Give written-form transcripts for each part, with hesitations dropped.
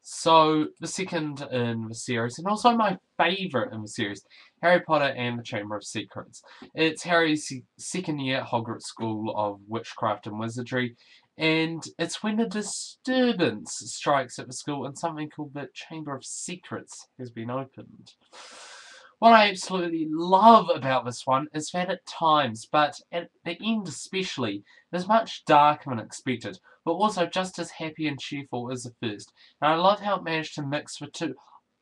So, the second in the series, and also my favourite in the series, Harry Potter and the Chamber of Secrets. It's Harry's second year at Hogwarts School of Witchcraft and Wizardry, and it's when a disturbance strikes at the school and something called the Chamber of Secrets has been opened. What I absolutely love about this one is that at times, but at the end especially, it is much darker than expected, but also just as happy and cheerful as the first. And I love how it managed to mix the two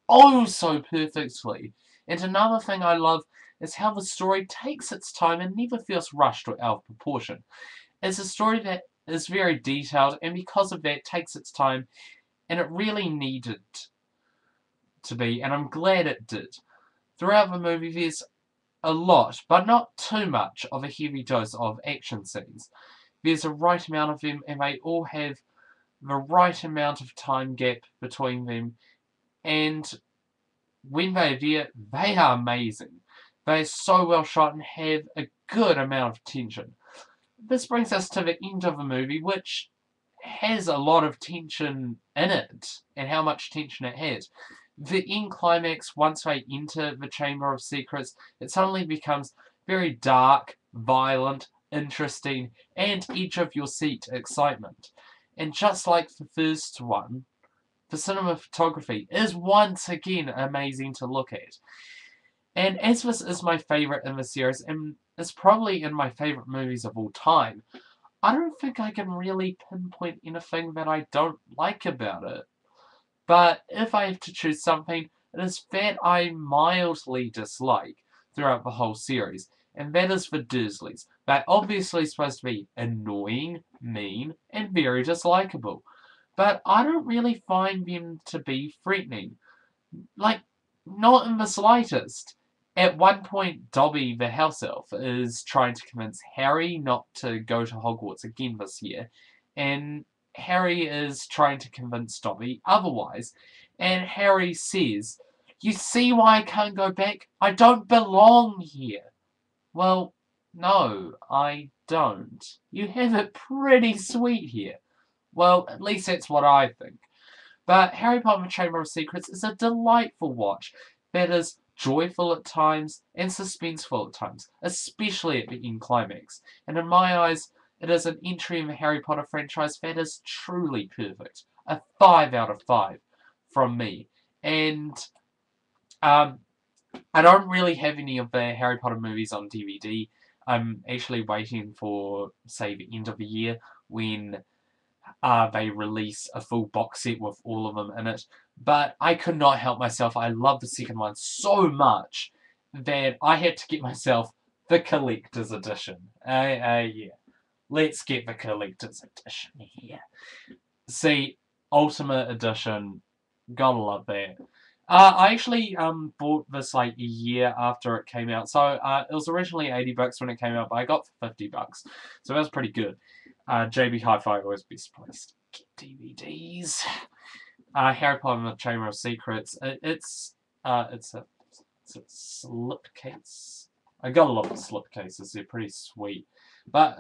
oh so perfectly. And another thing I love is how the story takes its time and never feels rushed or out of proportion. It's a story that is very detailed, and because of that, takes its time, and it really needed to be, and I'm glad it did. Throughout the movie, there's a lot, but not too much, of a heavy dose of action scenes. There's a right amount of them, and they all have the right amount of time gap between them, and when they're there, they are amazing. They're so well shot and have a good amount of tension. This brings us to the end of the movie, which has a lot of tension in it, and how much tension it has. The end climax, once they enter the Chamber of Secrets, it suddenly becomes very dark, violent, interesting, and edge of your seat excitement. And just like the first one, the cinematography is once again amazing to look at. And as this is my favourite in the series, and is probably in my favourite movies of all time, I don't think I can really pinpoint anything that I don't like about it. But if I have to choose something, it is that I mildly dislike throughout the whole series, and that is the Dursleys. They're obviously supposed to be annoying, mean, and very dislikable, but I don't really find them to be threatening. Like, not in the slightest. At one point, Dobby, the house elf, is trying to convince Harry not to go to Hogwarts again this year, and Harry is trying to convince Dobby otherwise. And Harry says, "You see why I can't go back? I don't belong here." Well, no, I don't. You have it pretty sweet here. Well, at least that's what I think. But Harry Potter and the Chamber of Secrets is a delightful watch that is joyful at times and suspenseful at times, especially at the end climax. And in my eyes, it is an entry in the Harry Potter franchise that is truly perfect. A 5 out of 5 from me. And um, I don't really have any of the Harry Potter movies on DVD. I'm actually waiting for, say, the end of the year when they release a full box set with all of them in it. But I could not help myself. I love the second one so much that I had to get myself the collector's edition. Yeah. Let's get the collector's edition here. See, Ultimate Edition. Gotta love that. I actually bought this like a year after it came out. So it was originally $80 when it came out, but I got for $50. So that was pretty good. JB Hi-Fi always best place to get DVDs. Harry Potter and the Chamber of Secrets. It's a slipcase. I gotta love the slipcases. They're pretty sweet. But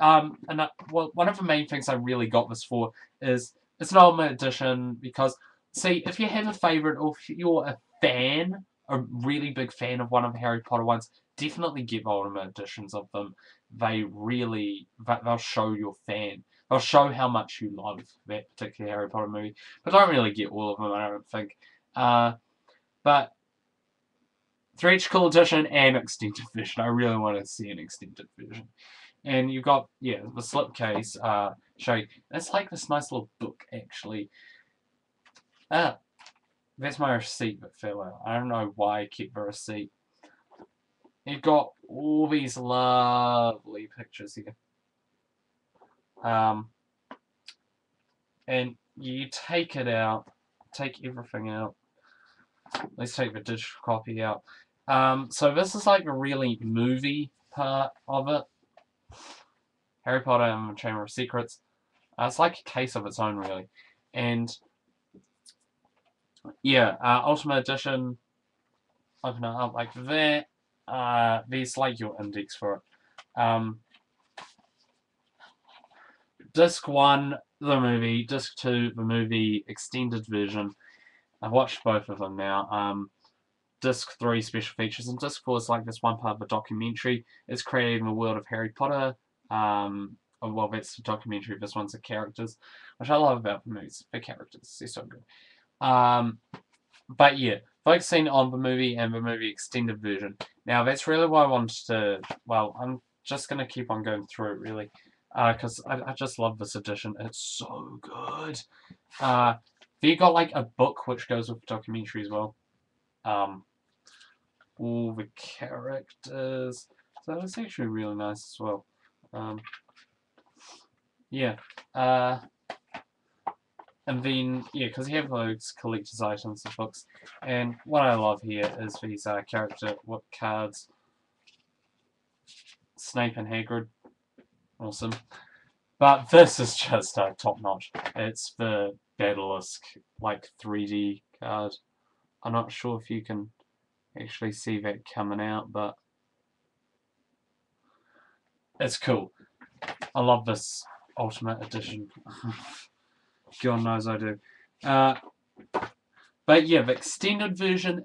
well, one of the main things I really got this for is it's an ultimate edition because see if you have a favorite or if you're a fan, a really big fan of one of the Harry Potter ones, definitely get ultimate editions of them. They'll show your fan. They'll show how much you love that particular Harry Potter movie. But don't really get all of them, I don't think. But theatrical edition and extended version. I really want to see an extended version. And you've got, yeah, the slipcase showing. It's like this nice little book, actually. That's my receipt that fell out. I don't know why I kept the receipt. You've got all these lovely pictures here. And you take it out, take everything out. Let's take the digital copy out. So this is like a really movie part of it. Harry Potter and the Chamber of Secrets. It's like a case of its own, really. And yeah, Ultimate Edition. Open it up like that. There's like your index for it. Disc 1, the movie. Disc 2, the movie extended version. I've watched both of them now. Disc 3 special features, and Disc 4 is like this one part of a documentary. It's created in the world of Harry Potter. Well, that's the documentary. This one's the characters, which I love about the movies. The characters, they're so good. Um, but yeah, focusing on the movie and the movie extended version. Now, that's really what I wanted to. Well, I'm just gonna keep on going through it really, because I just love this edition. It's so good. You got like a book which goes with the documentary as well. Um, all the characters. So that's actually really nice as well. Um, yeah. And then, yeah, because you have those collector's items and books. And what I love here is these character what cards. Snape and Hagrid. Awesome. But this is just top notch. It's the Basilisk, like 3D card. I'm not sure if you can actually see that coming out, but it's cool. I love this Ultimate Edition. God knows I do. But yeah, the extended version,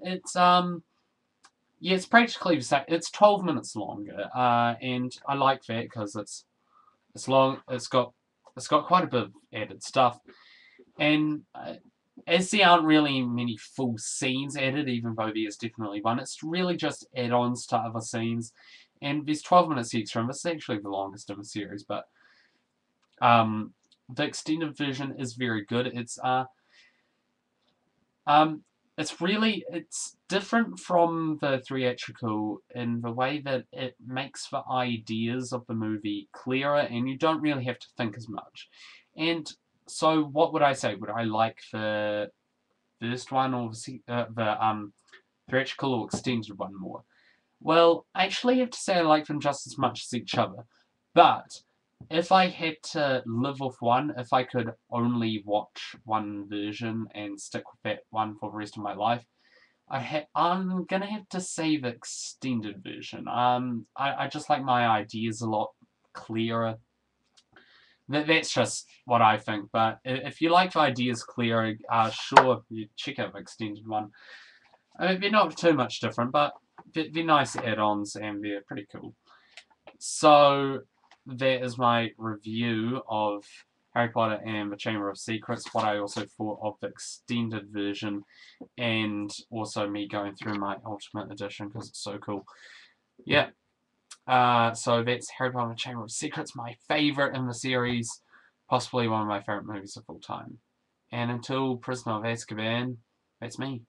yeah, it's practically the same. It's 12 minutes longer, and I like that because it's long. It's got quite a bit of added stuff, and as there aren't really many full scenes added, even though there's definitely one, it's really just add-ons to other scenes. And there's 12 minutes extra, and this is actually the longest of the series, but the extended version is very good. It's different from the theatrical in the way that it makes the ideas of the movie clearer, and you don't really have to think as much. And so, what would I say? Would I like the first one or the theatrical or extended one more? Well, I actually have to say I like them just as much as each other. But if I had to live with one, if I could only watch one version and stick with that one for the rest of my life, I'm gonna have to say the extended version. I just like my ideas a lot clearer. That's just what I think. But if you like the ideas clearer, sure, you check out the extended one. I mean, they're not too much different, but they're nice add-ons and they're pretty cool. So that is my review of Harry Potter and the Chamber of Secrets, what I also thought of the extended version, and also me going through my Ultimate Edition because it's so cool. Yeah. So that's Harry Potter and the Chamber of Secrets, my favourite in the series, possibly one of my favourite movies of all time. And until Prisoner of Azkaban, that's me.